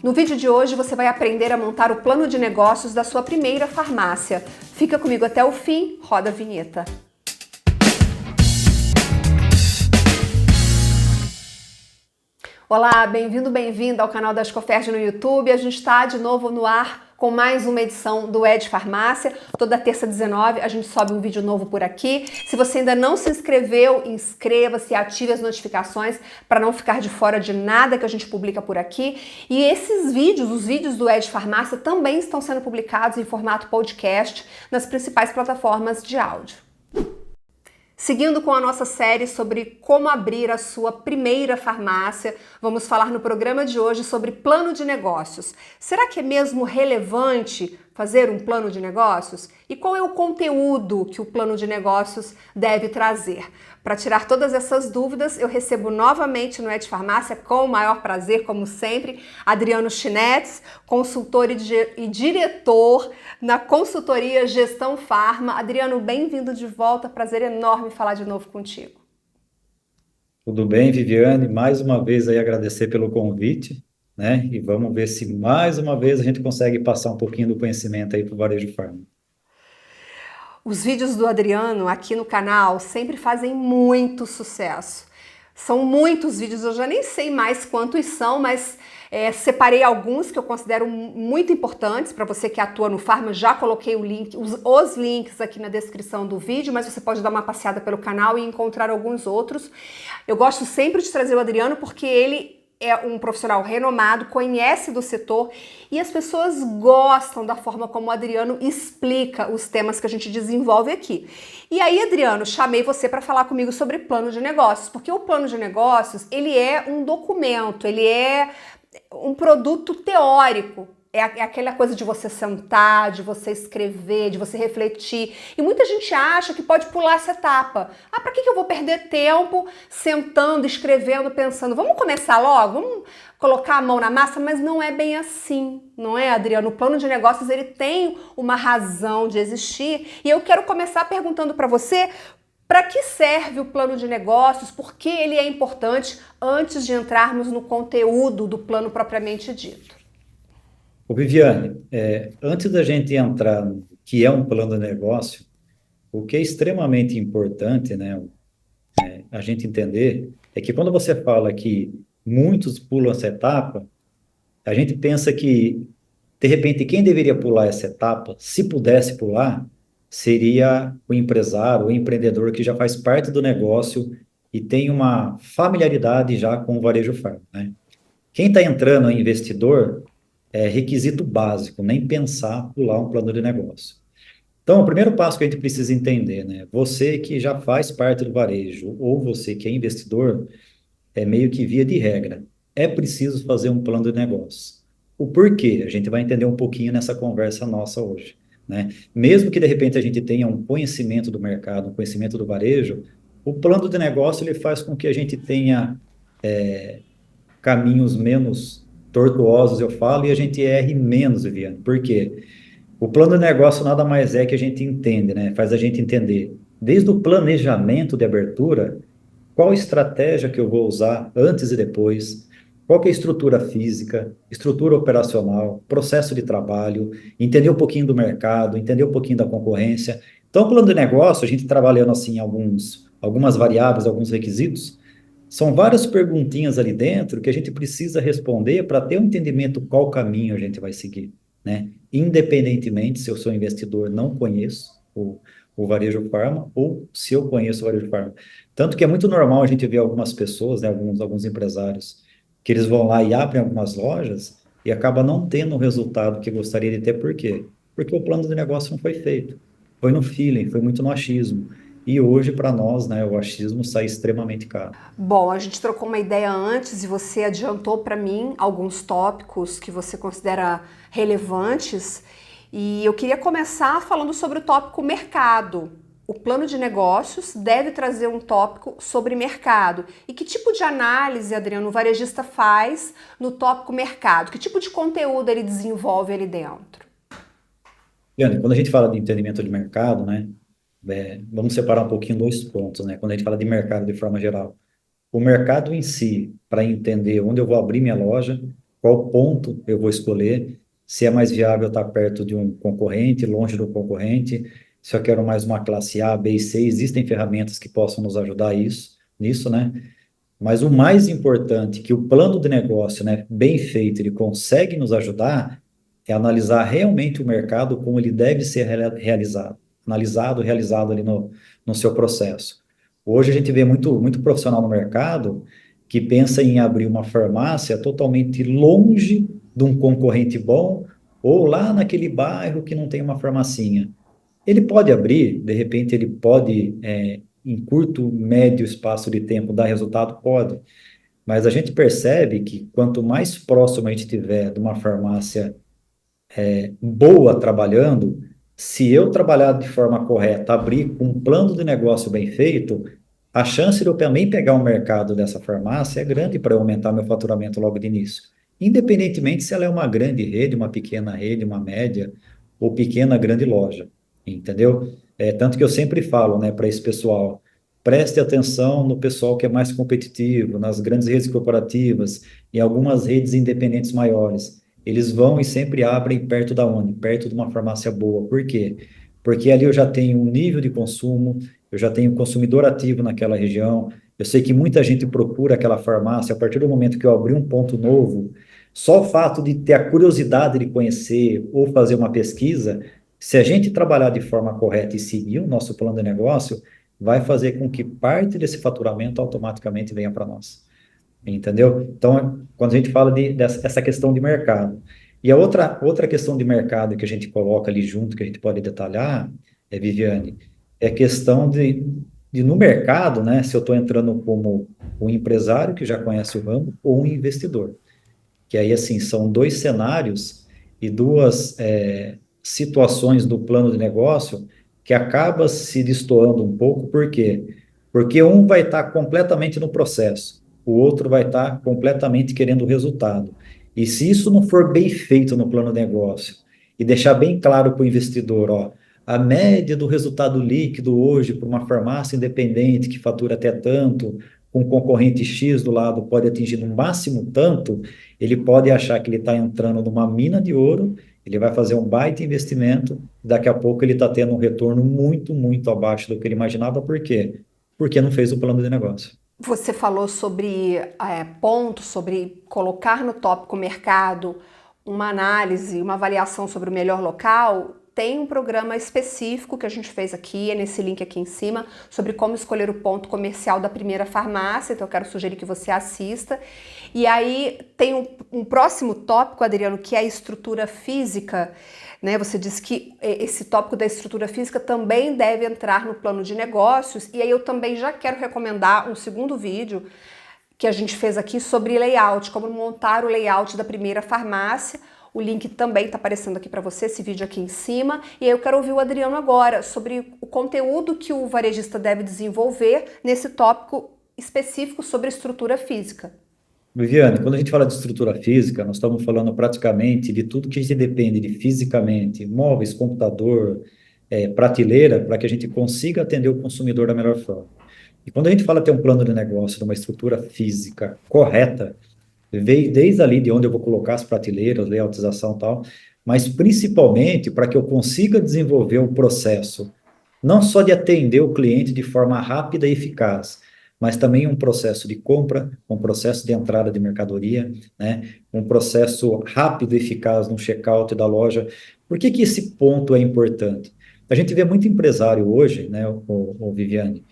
No vídeo de hoje você vai aprender a montar o plano de negócios da sua primeira farmácia. Fica comigo até o fim, roda a vinheta. Olá, bem-vindo, bem-vinda ao canal da Ascoferd no YouTube. A gente está de novo no ar com mais uma edição do Ed Farmácia. Toda terça 19 a gente sobe um vídeo novo por aqui. Se você ainda não se inscreveu, inscreva-se e ative as notificações para não ficar de fora de nada que a gente publica por aqui. E esses vídeos, os vídeos do Ed Farmácia, também estão sendo publicados em formato podcast nas principais plataformas de áudio. Seguindo com a nossa série sobre como abrir a sua primeira farmácia, vamos falar no programa de hoje sobre plano de negócios. Será que é mesmo relevante fazer um plano de negócios? E qual é o conteúdo que o plano de negócios deve trazer? Para tirar todas essas dúvidas, eu recebo novamente no Ed Farmácia, com o maior prazer, como sempre, Adriano Chinetes, consultor e diretor na consultoria Gestão Farma. Adriano, bem-vindo de volta, prazer enorme falar de novo contigo. Tudo bem, Viviane? Mais uma vez aí agradecer pelo convite, né? E vamos ver se mais uma vez a gente consegue passar um pouquinho do conhecimento aí para o Varejo Farma. Os vídeos do Adriano aqui no canal sempre fazem muito sucesso. São muitos vídeos, eu já nem sei mais quantos são, mas separei alguns que eu considero muito importantes para você que atua no Farma. Já coloquei o link, os links aqui na descrição do vídeo, mas você pode dar uma passeada pelo canal e encontrar alguns outros. Eu gosto sempre de trazer o Adriano porque ele é um profissional renomado, conhece do setor e as pessoas gostam da forma como o Adriano explica os temas que a gente desenvolve aqui. E aí, Adriano, chamei você para falar comigo sobre plano de negócios, porque o plano de negócios, ele é um documento, ele é um produto teórico. É aquela coisa de você sentar, de você escrever, de você refletir. E muita gente acha que pode pular essa etapa. Ah, para que eu vou perder tempo sentando, escrevendo, pensando? Vamos começar logo? Vamos colocar a mão na massa? Mas não é bem assim, não é, Adriano? O plano de negócios, ele tem uma razão de existir. E eu quero começar perguntando para você, para que serve o plano de negócios? Por que ele é importante antes de entrarmos no conteúdo do plano propriamente dito? Ô, Viviane, antes da gente entrar no que é um plano de negócio, o que é extremamente importante, né, a gente entender é que quando você fala que muitos pulam essa etapa, a gente pensa que, de repente, quem deveria pular essa etapa, se pudesse pular, seria o empresário, o empreendedor que já faz parte do negócio e tem uma familiaridade já com o varejo farma, né? Quem está entrando é investidor, é requisito básico, nem pensar pular um plano de negócio. Então, o primeiro passo que a gente precisa entender, né? Você que já faz parte do varejo ou você que é investidor, é meio que via de regra. É preciso fazer um plano de negócio. O porquê? A gente vai entender um pouquinho nessa conversa nossa hoje, né? Mesmo que de repente a gente tenha um conhecimento do mercado, um conhecimento do varejo, o plano de negócio ele faz com que a gente tenha caminhos menos tortuosos, eu falo, e a gente erre menos, Viviane. Por quê? O plano de negócio nada mais é que a gente entende, né? Faz a gente entender, desde o planejamento de abertura, qual estratégia que eu vou usar antes e depois, qual que é a estrutura física, estrutura operacional, processo de trabalho, entender um pouquinho do mercado, entender um pouquinho da concorrência. Então, o plano de negócio, a gente trabalhando assim algumas variáveis, alguns requisitos, são várias perguntinhas ali dentro que a gente precisa responder para ter um entendimento qual caminho a gente vai seguir, né? Independentemente se eu sou investidor, não conheço o varejo farma, ou se eu conheço o varejo farma. Tanto que é muito normal a gente ver algumas pessoas, né, alguns empresários, que eles vão lá e abrem algumas lojas e acaba não tendo o resultado que gostaria de ter. Por quê? Porque o plano de negócio não foi feito. Foi no feeling, foi muito no achismo. E hoje, para nós, né, o achismo sai extremamente caro. Bom, a gente trocou uma ideia antes e você adiantou para mim alguns tópicos que você considera relevantes. E eu queria começar falando sobre o tópico mercado. O plano de negócios deve trazer um tópico sobre mercado. E que tipo de análise, Adriano, o varejista faz no tópico mercado? Que tipo de conteúdo ele desenvolve ali dentro? Leandro, quando a gente fala de entendimento de mercado, né, vamos separar um pouquinho dois pontos, né? Quando a gente fala de mercado de forma geral, o mercado em si, para entender onde eu vou abrir minha loja, qual ponto eu vou escolher, se é mais viável estar perto de um concorrente, longe do concorrente, se eu quero mais uma classe A, B e C, existem ferramentas que possam nos ajudar nisso, né? Mas o mais importante, que o plano de negócio, né, bem feito, ele consegue nos ajudar, é analisar realmente o mercado como ele deve ser realizado, analisado, realizado ali no seu processo. Hoje a gente vê muito profissional no mercado que pensa em abrir uma farmácia totalmente longe de um concorrente bom ou lá naquele bairro que não tem uma farmacinha. Ele pode abrir, de repente ele pode, em curto, médio espaço de tempo, dar resultado? Pode. Mas a gente percebe que quanto mais próximo a gente tiver de uma farmácia boa trabalhando, se eu trabalhar de forma correta, abrir com um plano de negócio bem feito, a chance de eu também pegar o mercado dessa farmácia é grande para eu aumentar meu faturamento logo de início. Independentemente se ela é uma grande rede, uma pequena rede, uma média ou pequena, grande loja, entendeu? Tanto que eu sempre falo, né, para esse pessoal, preste atenção no pessoal que é mais competitivo, nas grandes redes corporativas, em algumas redes independentes maiores. Eles vão e sempre abrem perto da onde? Perto de uma farmácia boa. Por quê? Porque ali eu já tenho um nível de consumo, eu já tenho consumidor ativo naquela região, eu sei que muita gente procura aquela farmácia, a partir do momento que eu abrir um ponto novo, só o fato de ter a curiosidade de conhecer ou fazer uma pesquisa, se a gente trabalhar de forma correta e seguir o nosso plano de negócio, vai fazer com que parte desse faturamento automaticamente venha para nós. Entendeu? Então, quando a gente fala dessa questão de mercado. E a outra questão de mercado que a gente coloca ali junto, que a gente pode detalhar, Viviane, é questão de no mercado, né, se eu estou entrando como um empresário que já conhece o ramo ou um investidor. Que aí, assim, são dois cenários e duas situações do plano de negócio que acaba se destoando um pouco, por quê? Porque um vai estar completamente no processo, o outro vai estar completamente querendo o resultado. E se isso não for bem feito no plano de negócio e deixar bem claro para o investidor, ó, a média do resultado líquido hoje para uma farmácia independente que fatura até tanto, com concorrente X do lado pode atingir no máximo tanto, ele pode achar que ele está entrando numa mina de ouro, ele vai fazer um baita investimento, daqui a pouco ele está tendo um retorno muito abaixo do que ele imaginava, por quê? Porque não fez o plano de negócio. Você falou sobre pontos, sobre colocar no tópico mercado uma análise, uma avaliação sobre o melhor local. Tem um programa específico que a gente fez aqui, é nesse link aqui em cima, sobre como escolher o ponto comercial da primeira farmácia, então eu quero sugerir que você assista. E aí tem um próximo tópico, Adriano, que é a estrutura física, né? Você disse que esse tópico da estrutura física também deve entrar no plano de negócios, e aí eu também já quero recomendar um segundo vídeo que a gente fez aqui sobre layout, como montar o layout da primeira farmácia. O link também está aparecendo aqui para você, esse vídeo aqui em cima. E aí eu quero ouvir o Adriano agora sobre o conteúdo que o varejista deve desenvolver nesse tópico específico sobre estrutura física. Viviane, quando a gente fala de estrutura física, nós estamos falando praticamente de tudo que a gente depende de fisicamente, móveis, computador, prateleira, para que a gente consiga atender o consumidor da melhor forma. E quando a gente fala ter um plano de negócio, de uma estrutura física correta, veio desde ali de onde eu vou colocar as prateleiras, layoutização e tal, mas principalmente para que eu consiga desenvolver um processo, não só de atender o cliente de forma rápida e eficaz, mas também um processo de compra, um processo de entrada de mercadoria, né? Um processo rápido e eficaz no checkout da loja. Por que que esse ponto é importante? A gente vê muito empresário hoje, né, o Viviane,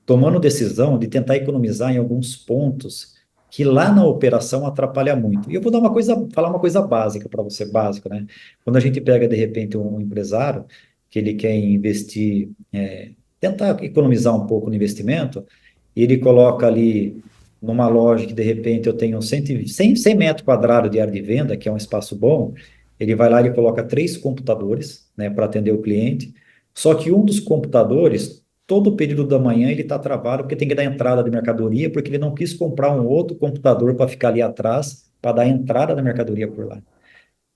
tomando decisão de tentar economizar em alguns pontos que lá na operação atrapalha muito. E eu vou falar uma coisa básica para você, básica, né? Quando a gente pega, de repente, um empresário que ele quer investir, tentar economizar um pouco no investimento, e ele coloca ali numa loja que, de repente, eu tenho 100 metros quadrados de área de venda, que é um espaço bom, ele vai lá e coloca 3 computadores, né, para atender o cliente, só que um dos computadores todo o período da manhã ele está travado porque tem que dar entrada de mercadoria, porque ele não quis comprar um outro computador para ficar ali atrás, para dar entrada da mercadoria por lá.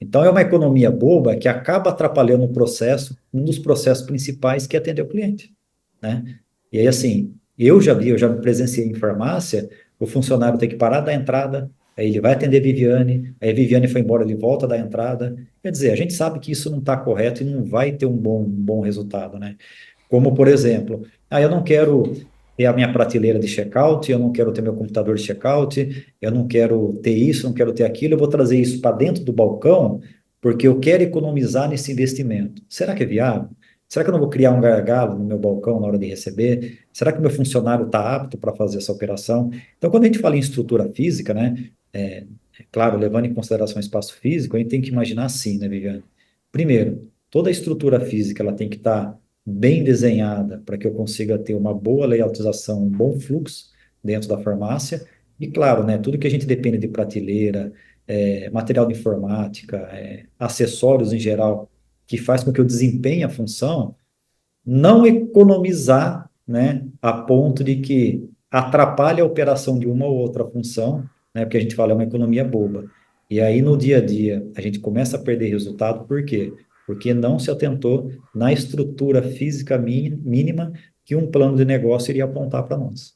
Então é uma economia boba que acaba atrapalhando o processo, um dos processos principais que é atender o cliente, né? E aí assim, eu já presenciei em farmácia, o funcionário tem que parar da entrada, aí ele vai atender a Viviane, aí a Viviane foi embora, ele volta da entrada. Quer dizer, a gente sabe que isso não está correto e não vai ter um bom resultado, né? Como, por exemplo, eu não quero ter a minha prateleira de checkout, eu não quero ter meu computador de checkout, eu não quero ter isso, não quero ter aquilo, eu vou trazer isso para dentro do balcão porque eu quero economizar nesse investimento. Será que é viável? Será que eu não vou criar um gargalo no meu balcão na hora de receber? Será que o meu funcionário está apto para fazer essa operação? Então, quando a gente fala em estrutura física, né, claro, levando em consideração o espaço físico, a gente tem que imaginar assim, né, Viviane? Primeiro, toda a estrutura física ela tem que estar bem desenhada para que eu consiga ter uma boa layoutização, um bom fluxo dentro da farmácia. E claro, né, tudo que a gente depende de prateleira, material de informática, acessórios em geral, que faz com que eu desempenhe a função, não economizar, né, a ponto de que atrapalhe a operação de uma ou outra função, né, porque a gente fala é uma economia boba. E aí no dia a dia a gente começa a perder resultado, por quê? Porque não se atentou na estrutura física mínima que um plano de negócio iria apontar para nós.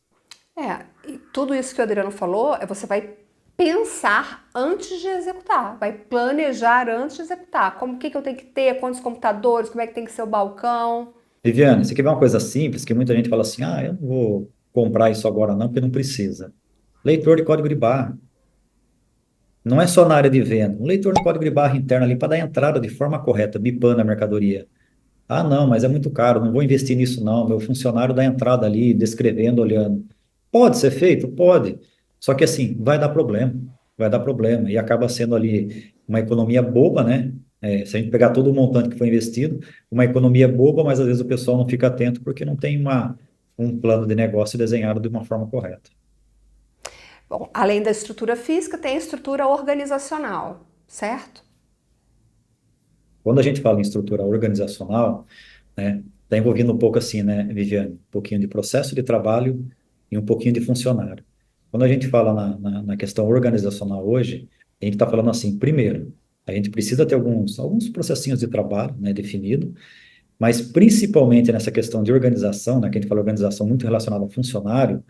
E tudo isso que o Adriano falou, você vai pensar antes de executar, vai planejar antes de executar. Como que eu tenho que ter, quantos computadores, como é que tem que ser o balcão. Viviane, você quer ver uma coisa simples que muita gente fala assim, eu não vou comprar isso agora não, porque não precisa. Leitor de código de barra. Não é só na área de venda. Um leitor de código de barra interno ali para dar entrada de forma correta, bipando a mercadoria. Ah, não, mas é muito caro, não vou investir nisso não. Meu funcionário dá entrada ali, descrevendo, olhando. Pode ser feito? Pode. Só que assim, vai dar problema. Vai dar problema. E acaba sendo ali uma economia boba, né? Se a gente pegar todo o montante que foi investido, uma economia boba, mas às vezes o pessoal não fica atento porque não tem um plano de negócio desenhado de uma forma correta. Bom, além da estrutura física, tem a estrutura organizacional, certo? Quando a gente fala em estrutura organizacional, né, está envolvendo um pouco assim, né, Viviane? Um pouquinho de processo de trabalho e um pouquinho de funcionário. Quando a gente fala na questão organizacional hoje, a gente está falando assim, primeiro, a gente precisa ter alguns processinhos de trabalho, né, definido, mas principalmente nessa questão de organização, né, que a gente fala organização muito relacionada ao funcionário,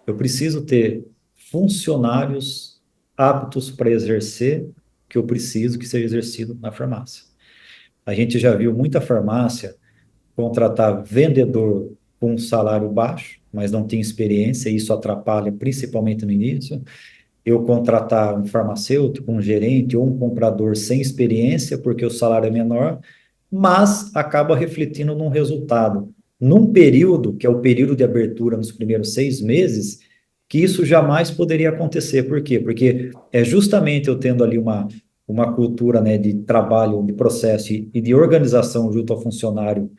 eu preciso ter funcionários aptos para exercer o que eu preciso que seja exercido na farmácia. A gente já viu muita farmácia contratar vendedor com um salário baixo, mas não tem experiência, e isso atrapalha principalmente no início. Eu contratar um farmacêutico, um gerente ou um comprador sem experiência, porque o salário é menor, mas acaba refletindo num resultado, num período, que é o período de abertura nos primeiros 6 meses, que isso jamais poderia acontecer. Por quê? Porque é justamente eu tendo ali uma cultura, né, de trabalho, de processo e de organização junto ao funcionário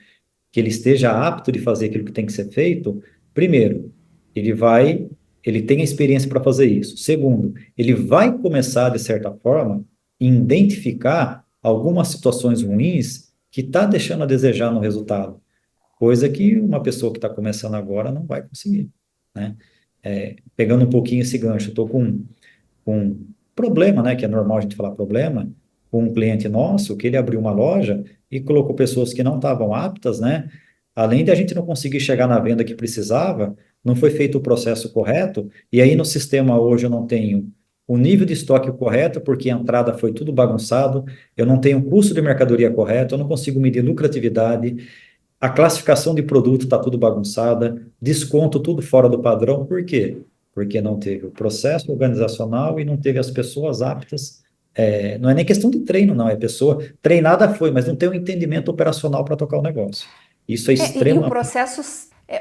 que ele esteja apto de fazer aquilo que tem que ser feito, primeiro, ele tem a experiência para fazer isso. Segundo, ele vai começar, de certa forma, a identificar algumas situações ruins que está deixando a desejar no resultado, coisa que uma pessoa que está começando agora não vai conseguir, né? Pegando um pouquinho esse gancho, estou com problema, né, que é normal a gente falar problema, com um cliente nosso, que ele abriu uma loja e colocou pessoas que não estavam aptas, né? Além de a gente não conseguir chegar na venda que precisava, não foi feito o processo correto, e aí no sistema hoje eu não tenho o nível de estoque correto, porque a entrada foi tudo bagunçado, eu não tenho o custo de mercadoria correto, eu não consigo medir lucratividade, a classificação de produto está tudo bagunçada, desconto tudo fora do padrão, por quê? Porque não teve o processo organizacional e não teve as pessoas aptas. Não é nem questão de treino, não, é pessoa treinada foi, mas não tem um entendimento operacional para tocar o negócio. Isso é E extremamente.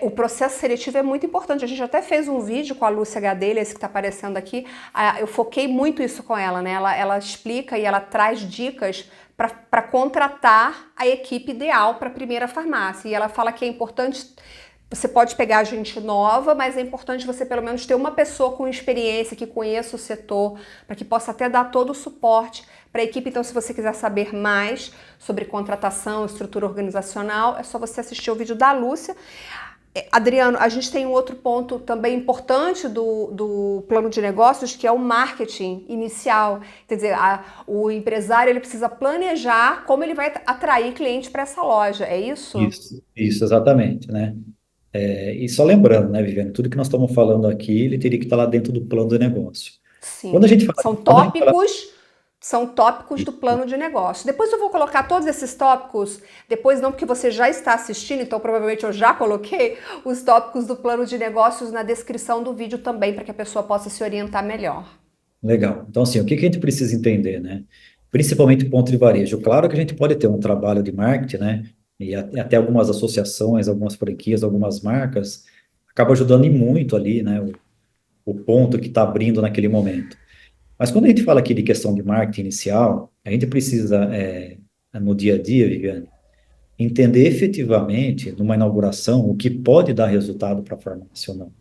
o processo seletivo é muito importante. A gente até fez um vídeo com a Lúcia Gadelha, esse que está aparecendo aqui. Eu foquei muito isso com ela, né? Ela explica e ela traz dicas para contratar a equipe ideal para a primeira farmácia. E ela fala que é importante. Você pode pegar gente nova, mas é importante você pelo menos ter uma pessoa com experiência, que conheça o setor, para que possa até dar todo o suporte para a equipe. Então, se você quiser saber mais sobre contratação, estrutura organizacional, é só você assistir o vídeo da Lúcia. Adriano, a gente tem um outro ponto também importante do plano de negócios, que é o marketing inicial. Quer dizer, o empresário ele precisa planejar como ele vai atrair cliente para essa loja, é isso? Isso, exatamente, né? E só lembrando, né, Viviane, tudo que nós estamos falando aqui, ele teria que estar lá dentro do plano de negócio. Quando a Sim, gente fala, são tópicos do plano de negócio. Depois eu vou colocar todos esses tópicos, depois não porque você já está assistindo, então provavelmente eu já coloquei os tópicos do plano de negócios na descrição do vídeo também, para que a pessoa possa se orientar melhor. legal. Então, assim, o que que a gente precisa entender, né? Principalmente o ponto de varejo. Claro que a gente pode ter um trabalho de marketing, né? E até algumas associações, algumas franquias, algumas marcas, acaba ajudando e muito ali, né? O ponto que está abrindo naquele momento. Mas quando a gente fala aqui de questão de marketing inicial, a gente precisa, no dia a dia, Viviane, entender efetivamente, numa inauguração, o que pode dar resultado para a farmácia ou não.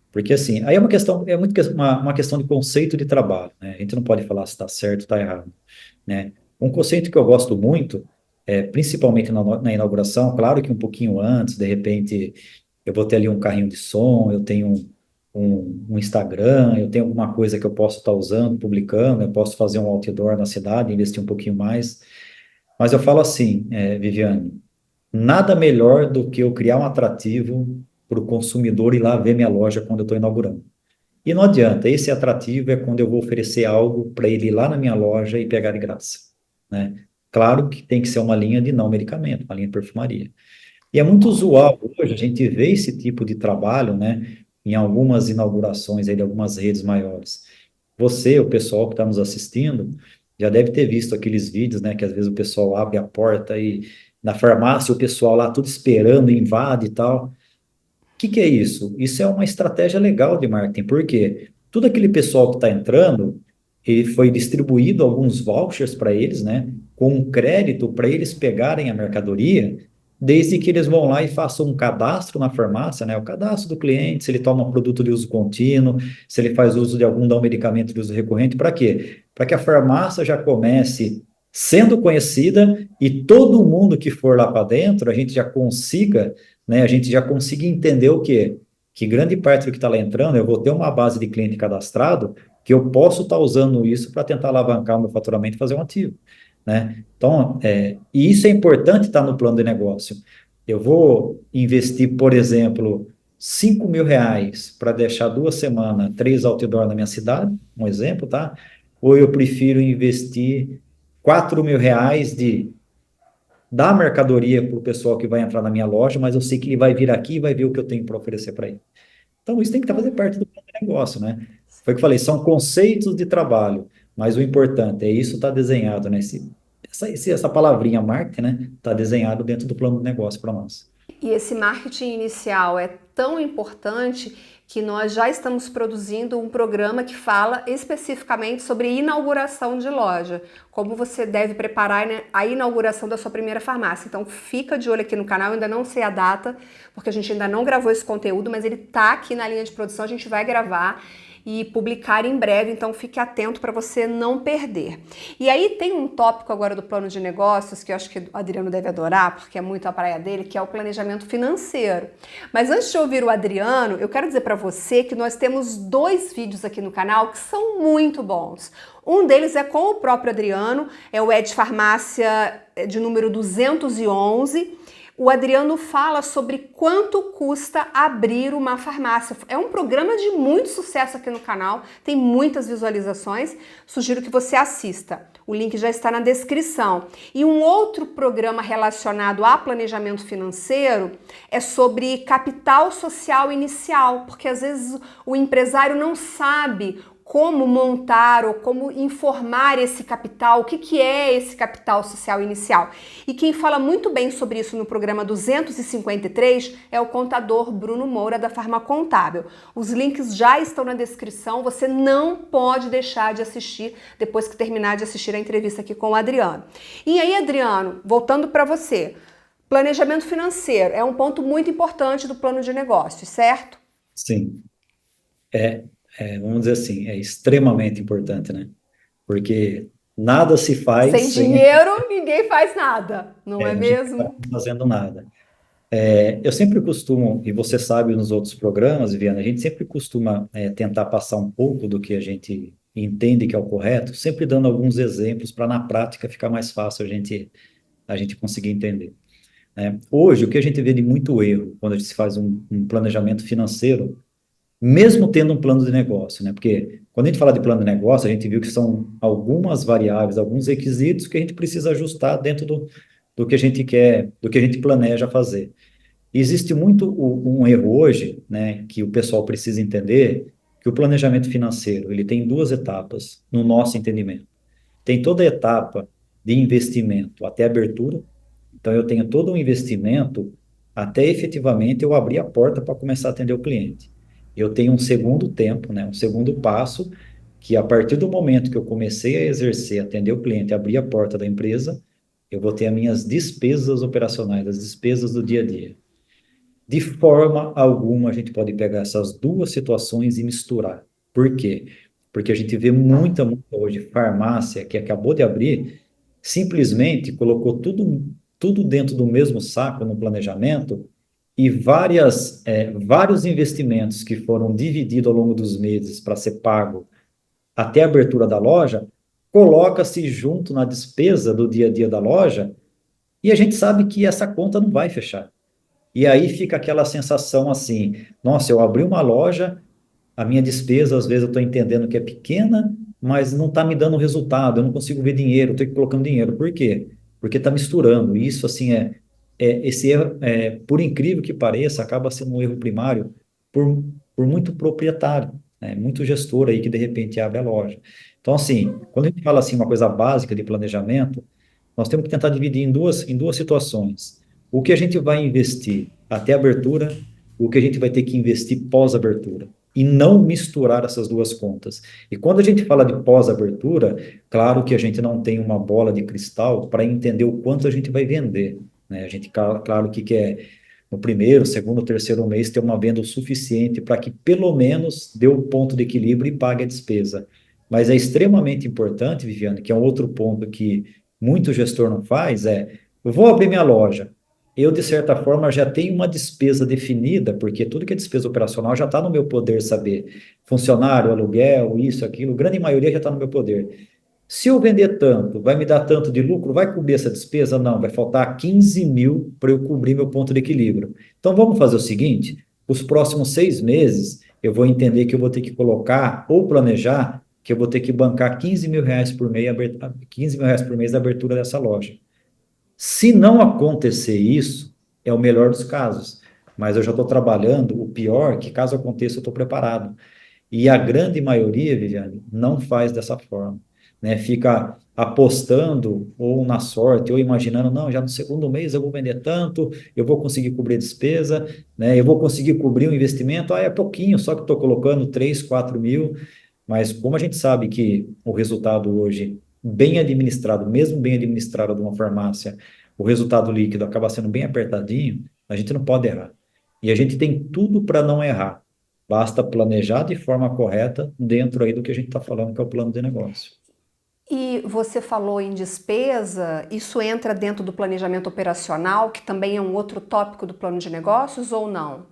Porque assim, aí é uma questão, é muito uma questão de conceito de trabalho, né? A gente não pode falar se está certo ou está errado, né? Um conceito que eu gosto muito, principalmente na inauguração, claro que um pouquinho antes, de repente, eu vou ter ali um carrinho de som, eu tenho um Instagram, eu tenho alguma coisa que eu posso estar usando, publicando, eu posso fazer um outdoor na cidade, investir um pouquinho mais. Mas eu falo assim, Viviane, nada melhor do que eu criar um atrativo para o consumidor ir lá ver minha loja quando eu estou inaugurando. E não adianta, esse atrativo é quando eu vou oferecer algo para ele ir lá na minha loja e pegar de graça, né? Claro que tem que ser uma linha de não medicamento, uma linha de perfumaria. E é muito usual hoje a gente ver esse tipo de trabalho, né, em algumas inaugurações aí de algumas redes maiores. Você, o pessoal que está nos assistindo, já deve ter visto aqueles vídeos, né, que às vezes o pessoal abre a porta e na farmácia o pessoal lá tudo esperando, invade e tal. O que é isso? Isso é uma estratégia legal de marketing, porque tudo aquele pessoal que está entrando, ele foi distribuído alguns vouchers para eles, né, com um crédito para eles pegarem a mercadoria, desde que eles vão lá e façam um cadastro na farmácia, né, o cadastro do cliente, se ele toma um produto de uso contínuo, se ele faz uso de algum medicamento de uso recorrente, para quê? Para que a farmácia já comece sendo conhecida e todo mundo que for lá para dentro, a gente já consiga, né, a gente já consiga entender o quê? Que grande parte do que está lá entrando, eu vou ter uma base de cliente cadastrado que eu posso estar usando isso para tentar alavancar o meu faturamento e fazer um ativo, né? Então, e isso é importante estar no plano de negócio. Eu vou investir, por exemplo, R$ 5.000 para deixar 2 semanas, 3 outdoor na minha cidade, um exemplo, tá? Ou eu prefiro investir R$ 4.000 de dar mercadoria para o pessoal que vai entrar na minha loja, mas eu sei que ele vai vir aqui e vai ver o que eu tenho para oferecer para ele. Então, isso tem que fazer parte do plano de negócio, né? Foi o que eu falei, são conceitos de trabalho, mas o importante é isso estar desenhado, né? Essa palavrinha marketing, né? Está desenhado dentro do plano de negócio para nós. E esse marketing inicial é tão importante que nós já estamos produzindo um programa que fala especificamente sobre inauguração de loja, como você deve preparar, né, a inauguração da sua primeira farmácia. Então fica de olho aqui no canal, eu ainda não sei a data, porque a gente ainda não gravou esse conteúdo, mas ele tá aqui na linha de produção, a gente vai gravar e publicar em breve, então fique atento para você não perder. E aí tem um tópico agora do plano de negócios que eu acho que o Adriano deve adorar, porque é muito a praia dele, que é o planejamento financeiro. Mas antes de ouvir o Adriano, eu quero dizer para você que nós temos 2 vídeos aqui no canal que são muito bons. Um deles é com o próprio Adriano, é o Ed Farmácia de número 211. O Adriano fala sobre quanto custa abrir uma farmácia. É um programa de muito sucesso aqui no canal, tem muitas visualizações, sugiro que você assista. O link já está na descrição. E um outro programa relacionado a planejamento financeiro é sobre capital social inicial, porque às vezes o empresário não sabe como montar ou como informar esse capital, o que é esse capital social inicial. E quem fala muito bem sobre isso no programa 253 é o contador Bruno Moura, da Farmacontábil. Os links já estão na descrição, você não pode deixar de assistir depois que terminar de assistir a entrevista aqui com o Adriano. E aí, Adriano, voltando para você, planejamento financeiro é um ponto muito importante do plano de negócios, certo? Sim, vamos dizer assim, é extremamente importante, né? Porque nada se faz Sem sem dinheiro, ninguém faz nada, não é a gente estar mesmo? fazendo nada. Eu sempre costumo, e você sabe nos outros programas, Viviana, a gente sempre costuma tentar passar um pouco do que a gente entende que é o correto, sempre dando alguns exemplos para na prática ficar mais fácil a gente conseguir entender, né? Hoje, o que a gente vê de muito erro quando a gente se faz um planejamento financeiro, mesmo tendo um plano de negócio, né? Porque Quando a gente fala de plano de negócio, a gente viu que são algumas variáveis, alguns requisitos que a gente precisa ajustar dentro do que a gente quer, do que a gente planeja fazer. Existe muito um erro hoje, né, que o pessoal precisa entender, que o planejamento financeiro, ele tem duas etapas, no nosso entendimento. Tem toda a etapa de investimento até abertura, então eu tenho todo um investimento até efetivamente eu abrir a porta para começar a atender o cliente. Eu tenho um segundo tempo, né, um segundo passo, que a partir do momento que eu comecei a exercer, atender o cliente, abrir a porta da empresa, eu vou ter as minhas despesas operacionais, as despesas do dia a dia. De forma alguma, a gente pode pegar essas duas situações e misturar. Por quê? Porque a gente vê muita hoje farmácia que acabou de abrir, simplesmente colocou tudo dentro do mesmo saco no planejamento e vários investimentos que foram divididos ao longo dos meses para ser pago até a abertura da loja, coloca-se junto na despesa do dia a dia da loja e a gente sabe que essa conta não vai fechar. E aí fica aquela sensação assim, nossa, eu abri uma loja, a minha despesa, às vezes eu estou entendendo que é pequena, mas não está me dando resultado, eu não consigo ver dinheiro, estou colocando dinheiro. Por quê? Porque está misturando. E isso, assim, esse erro, por incrível que pareça, acaba sendo um erro primário por muito proprietário, né? Muito gestor aí que, de repente, abre a loja. Então, assim, quando a gente fala assim, uma coisa básica de planejamento, nós temos que tentar dividir em duas situações. O que a gente vai investir até a abertura, o que a gente vai ter que investir pós-abertura. E não misturar essas duas contas. E quando a gente fala de pós-abertura, claro que a gente não tem uma bola de cristal para entender o quanto a gente vai vender, né? A gente, claro que quer no primeiro, segundo, terceiro mês ter uma venda o suficiente para que pelo menos dê o ponto de equilíbrio e pague a despesa. Mas é extremamente importante, Viviane, que é um outro ponto que muito gestor não faz, eu vou abrir minha loja. Eu, de certa forma, já tenho uma despesa definida, porque tudo que é despesa operacional já está no meu poder saber. Funcionário, aluguel, isso, aquilo, grande maioria já está no meu poder. Se eu vender tanto, vai me dar tanto de lucro? Vai cobrir essa despesa? Não, vai faltar 15 mil para eu cobrir meu ponto de equilíbrio. Então vamos fazer o seguinte: os próximos 6 meses eu vou entender que eu vou ter que colocar ou planejar que eu vou ter que bancar 15 mil reais por mês, 15 mil reais por mês da abertura dessa loja. Se não acontecer isso, é o melhor dos casos. Mas eu já estou trabalhando o pior, que caso aconteça, eu estou preparado. E a grande maioria, Viviane, não faz dessa forma, né? Fica apostando ou na sorte, ou imaginando, não, já no segundo mês eu vou vender tanto, eu vou conseguir cobrir a despesa, né? Eu vou conseguir cobrir o investimento, é pouquinho, só que estou colocando 3, 4 mil, mas como a gente sabe que o resultado hoje, bem administrado, mesmo bem administrado de uma farmácia, o resultado líquido acaba sendo bem apertadinho, a gente não pode errar. E a gente tem tudo para não errar. Basta planejar de forma correta dentro aí do que a gente está falando, que é o plano de negócio. E você falou em despesa, isso entra dentro do planejamento operacional, que também é um outro tópico do plano de negócios, ou não?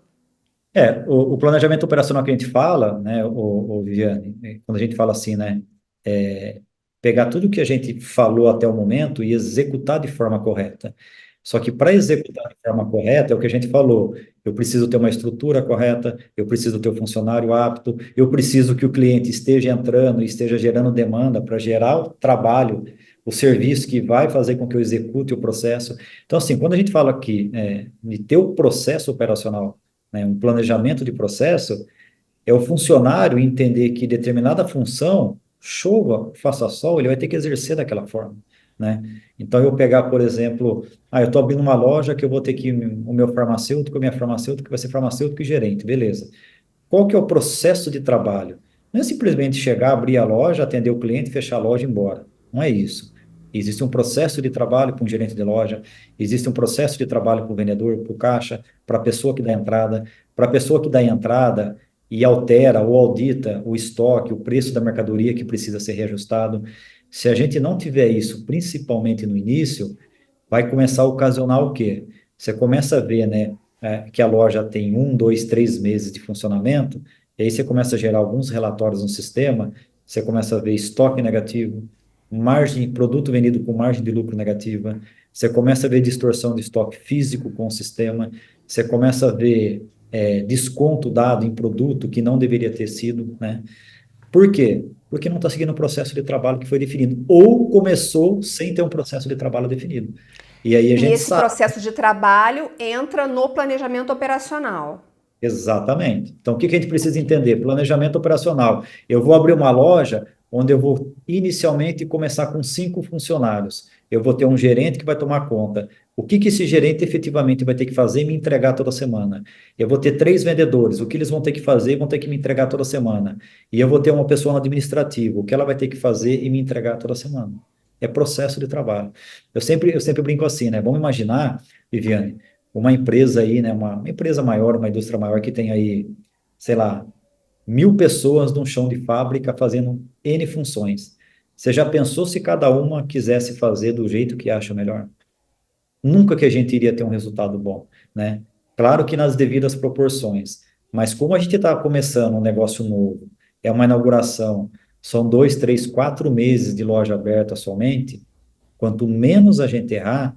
O planejamento operacional que a gente fala, né, o Viviane, quando a gente fala assim, né, é, pegar tudo que a gente falou até o momento e executar de forma correta. Só que para executar de forma correta, é o que a gente falou, eu preciso ter uma estrutura correta, eu preciso ter um funcionário apto, eu preciso que o cliente esteja entrando e esteja gerando demanda para gerar o trabalho, o serviço que vai fazer com que eu execute o processo. Então, assim, quando a gente fala aqui, de ter o processo operacional, né, um planejamento de processo, é o funcionário entender que determinada função, chova, faça sol, ele vai ter que exercer daquela forma, né? Então, eu pegar, por exemplo, eu estou abrindo uma loja que eu vou ter que, o meu farmacêutico, a minha farmacêutica vai ser farmacêutico e gerente, beleza. Qual que é o processo de trabalho? Não é simplesmente chegar, abrir a loja, atender o cliente, fechar a loja e ir embora. Não é isso. Existe um processo de trabalho com o gerente de loja, existe um processo de trabalho com o vendedor, com o caixa, para a pessoa que dá entrada, para a pessoa que dá entrada e altera ou audita o estoque, o preço da mercadoria que precisa ser reajustado. Se a gente não tiver isso, principalmente no início, vai começar a ocasionar o quê? Você começa a ver, né, que a loja tem 1, 2, 3 meses de funcionamento, e aí você começa a gerar alguns relatórios no sistema, você começa a ver estoque negativo, margem, produto vendido com margem de lucro negativa, você começa a ver distorção de estoque físico com o sistema, você começa a ver desconto dado em produto que não deveria ter sido, né? Por quê? Porque não está seguindo o processo de trabalho que foi definido, ou começou sem ter um processo de trabalho definido. E aí a E gente esse sabe. processo de trabalho entra no planejamento operacional. Exatamente. Então, o que que a gente precisa entender? Planejamento operacional. Eu vou abrir uma loja onde eu vou inicialmente começar com 5 funcionários. Eu vou ter um gerente que vai tomar conta. O que que esse gerente efetivamente vai ter que fazer e me entregar toda semana? Eu vou ter 3 vendedores. O que eles vão ter que fazer e vão ter que me entregar toda semana. E eu vou ter uma pessoa no administrativo. O que ela vai ter que fazer e me entregar toda semana. É processo de trabalho. Eu sempre brinco assim, né? Vamos imaginar, Viviane, uma empresa aí, né, uma empresa maior, uma indústria maior que tem aí, sei lá, 1.000 pessoas num chão de fábrica fazendo N funções. Você já pensou se cada uma quisesse fazer do jeito que acha melhor? Nunca que a gente iria ter um resultado bom, né? Claro que nas devidas proporções, mas como a gente está começando um negócio novo, é uma inauguração, são 2, 3, 4 meses de loja aberta somente, quanto menos a gente errar,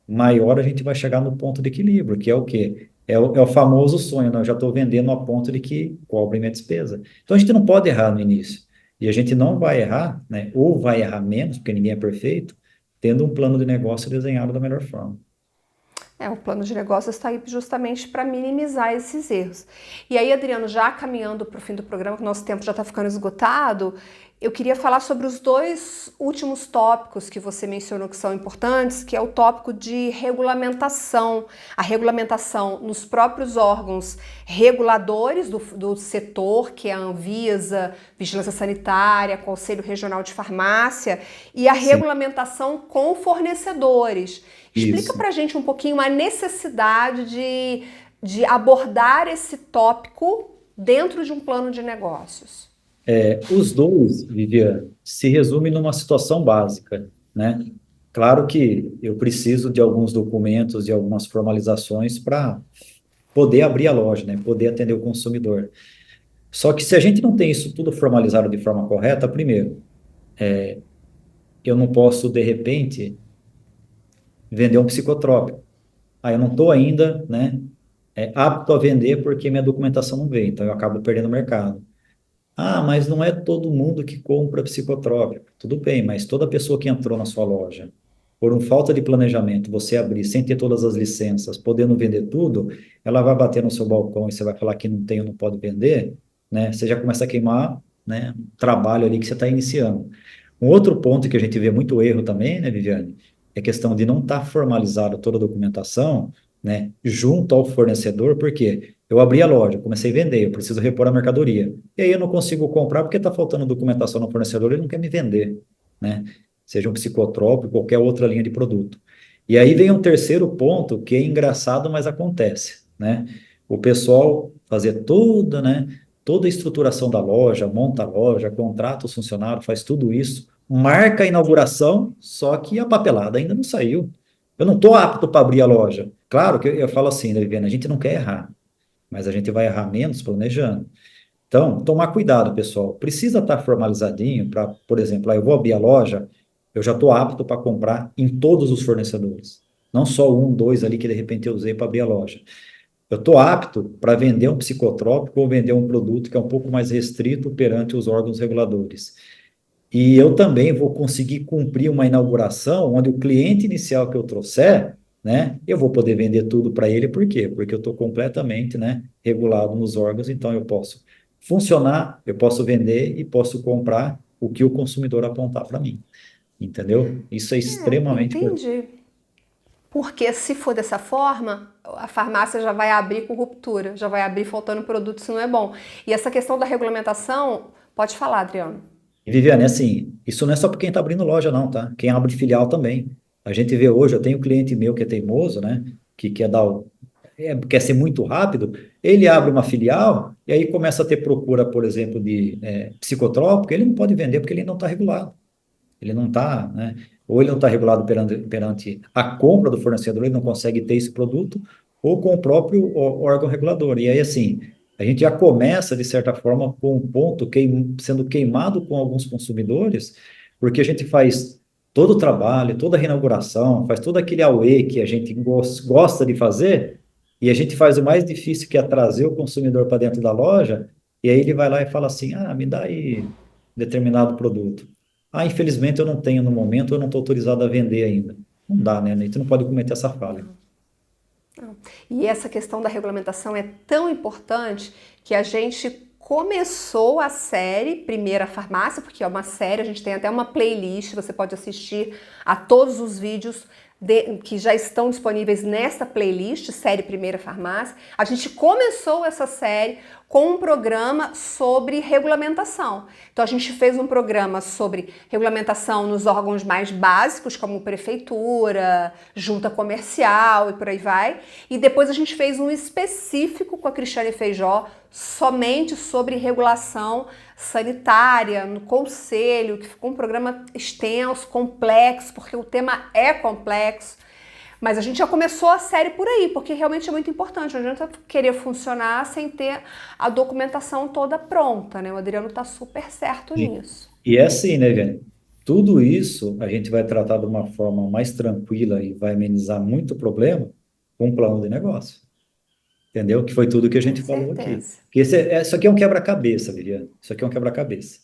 maior a gente vai chegar no ponto de equilíbrio, que é o quê? É o famoso sonho, né? Eu já estou vendendo a ponto de que cobre minha despesa. Então a gente não pode errar no início. E a gente não vai errar, né? Ou vai errar menos, porque ninguém é perfeito, tendo um plano de negócio desenhado da melhor forma. O plano de negócios está aí justamente para minimizar esses erros. E aí, Adriano, já caminhando para o fim do programa, que o nosso tempo já está ficando esgotado, eu queria falar sobre os dois últimos tópicos que você mencionou que são importantes, que é o tópico de regulamentação. A regulamentação nos próprios órgãos reguladores do setor, que é a Anvisa, Vigilância Sanitária, Conselho Regional de Farmácia, e a Sim, regulamentação com fornecedores. Explica isso. pra gente um pouquinho a necessidade de abordar esse tópico dentro de um plano de negócios. Os dois, Viviane, se resumem numa situação básica, né? Claro que eu preciso de alguns documentos, de algumas formalizações para poder abrir a loja, né? Poder atender o consumidor. Só que se a gente não tem isso tudo formalizado de forma correta, primeiro, eu não posso, de repente, vender um psicotrópico. Eu não estou ainda, né, apto a vender porque minha documentação não veio, então eu acabo perdendo o mercado. Mas não é todo mundo que compra psicotrópico. Tudo bem, mas toda pessoa que entrou na sua loja, por um falta de planejamento, você abrir sem ter todas as licenças, podendo vender tudo, ela vai bater no seu balcão e você vai falar que não tem ou não pode vender, né? Você já começa a queimar, né, um trabalho ali que você está iniciando. Um outro ponto que a gente vê muito erro também, né, Viviane, é a questão de não estar formalizado toda a documentação, né, junto ao fornecedor, porque eu abri a loja, comecei a vender, eu preciso repor a mercadoria. E aí eu não consigo comprar porque está faltando documentação no fornecedor, ele não quer me vender, né? Seja um psicotrópico, qualquer outra linha de produto. E aí vem um terceiro ponto que é engraçado, mas acontece, né? O pessoal fazer toda, né, toda a estruturação da loja, monta a loja, contrata os funcionários, faz tudo isso, marca a inauguração, só que a papelada ainda não saiu. Eu não estou apto para abrir a loja. Claro que eu falo assim, né, Viviane, a gente não quer errar, mas a gente vai errar menos planejando. Então, tomar cuidado, pessoal. Precisa estar formalizadinho para, por exemplo, eu vou abrir a loja, eu já estou apto para comprar em todos os fornecedores. Não só um, dois ali que de repente eu usei para abrir a loja. Eu estou apto para vender um psicotrópico ou vender um produto que é um pouco mais restrito perante os órgãos reguladores. E eu também vou conseguir cumprir uma inauguração onde o cliente inicial que eu trouxer, né, eu vou poder vender tudo para ele, por quê? Porque eu estou completamente, né, regulado nos órgãos, então eu posso funcionar, eu posso vender e posso comprar o que o consumidor apontar para mim, entendeu? Isso é extremamente importante. Entendi. Porque se for dessa forma, a farmácia já vai abrir com ruptura, já vai abrir faltando produto, isso não é bom. E essa questão da regulamentação, pode falar, Adriano. E Viviane, assim, isso não é só para quem está abrindo loja, não, tá? Quem abre filial também. A gente vê hoje, eu tenho um cliente meu que é teimoso, né? Que quer dar quer ser muito rápido, ele abre uma filial e aí começa a ter procura, por exemplo, de psicotrópico, ele não pode vender porque ele não está regulado. Ele não está, né? Ou ele não está regulado perante a compra do fornecedor, ele não consegue ter esse produto, ou com o próprio órgão regulador. E aí, assim, a gente já começa, de certa forma, com um ponto sendo queimado com alguns consumidores, porque a gente faz todo o trabalho, toda a reinauguração, faz todo aquele auê que a gente gosta de fazer, e a gente faz o mais difícil, que é trazer o consumidor para dentro da loja, E aí ele vai lá e fala assim, ah, me dá aí determinado produto. Ah, infelizmente eu não tenho no momento, eu não estou autorizado a vender ainda. Não dá, né? A gente não pode cometer essa falha. Não. E essa questão da regulamentação é tão importante que a gente começou a série Primeira Farmácia, porque é uma série, a gente tem até uma playlist, você pode assistir a todos os vídeos que já estão disponíveis nessa playlist, série Primeira Farmácia. A gente começou essa série com um programa sobre regulamentação. Então a gente fez um programa sobre regulamentação nos órgãos mais básicos, como prefeitura, junta comercial e por aí vai. E depois a gente fez um específico com a Cristiane Feijó, somente sobre regulação sanitária, no conselho, que ficou um programa extenso, complexo, porque o tema é complexo. Mas a gente já começou a série por aí, porque realmente é muito importante. Não adianta querer funcionar sem ter a documentação toda pronta, né? O Adriano tá super certo E, nisso. e é assim, né, Viane? Tudo isso a gente vai tratar de uma forma mais tranquila e vai amenizar muito problema com um plano de negócio. Entendeu? Que foi tudo que a Com gente falou aqui. certeza. Que isso aqui é um quebra-cabeça, Viviane. Isso aqui é um quebra-cabeça.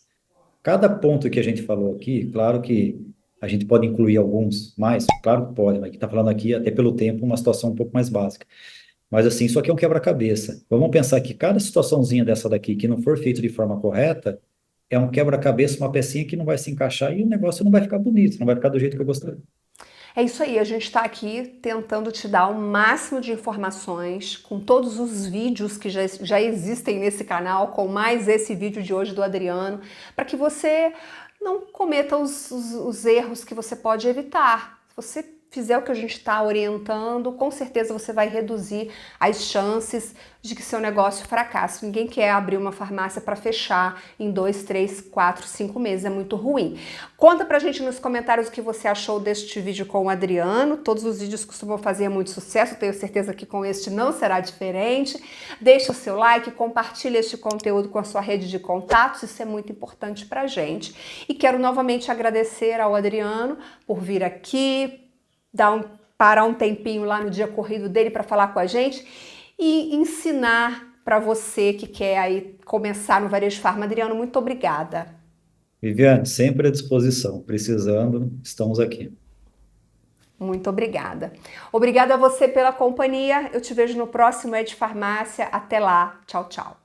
Cada ponto que a gente falou aqui, claro que a gente pode incluir alguns mais, claro que pode, mas a gente está falando aqui, até pelo tempo, uma situação um pouco mais básica. Mas assim, isso aqui é um quebra-cabeça. Vamos pensar que cada situaçãozinha dessa daqui que não for feita de forma correta, é um quebra-cabeça, uma pecinha que não vai se encaixar e o negócio não vai ficar bonito, não vai ficar do jeito que eu gostaria. É isso aí, a gente está aqui tentando te dar o máximo de informações com todos os vídeos que já existem nesse canal, com mais esse vídeo de hoje do Adriano, para que você não cometa os erros que você pode evitar. Se você fizer o que a gente está orientando, com certeza você vai reduzir as chances de que seu negócio fracasse. Ninguém quer abrir uma farmácia para fechar em 2, 3, 4, 5 meses, é muito ruim. Conta pra gente nos comentários o que você achou deste vídeo com o Adriano. Todos os vídeos costumam fazer muito sucesso, tenho certeza que com este não será diferente. Deixa o seu like, compartilha este conteúdo com a sua rede de contatos, isso é muito importante pra gente. E quero novamente agradecer ao Adriano por vir aqui, parar um tempinho lá no dia corrido dele para falar com a gente e ensinar para você que quer aí começar no Varejo Farma. Adriano, muito obrigada. Viviane, sempre à disposição. Precisando, estamos aqui. Muito obrigada. Obrigada a você pela companhia. Eu te vejo no próximo Ed Farmácia. Até lá. Tchau, tchau.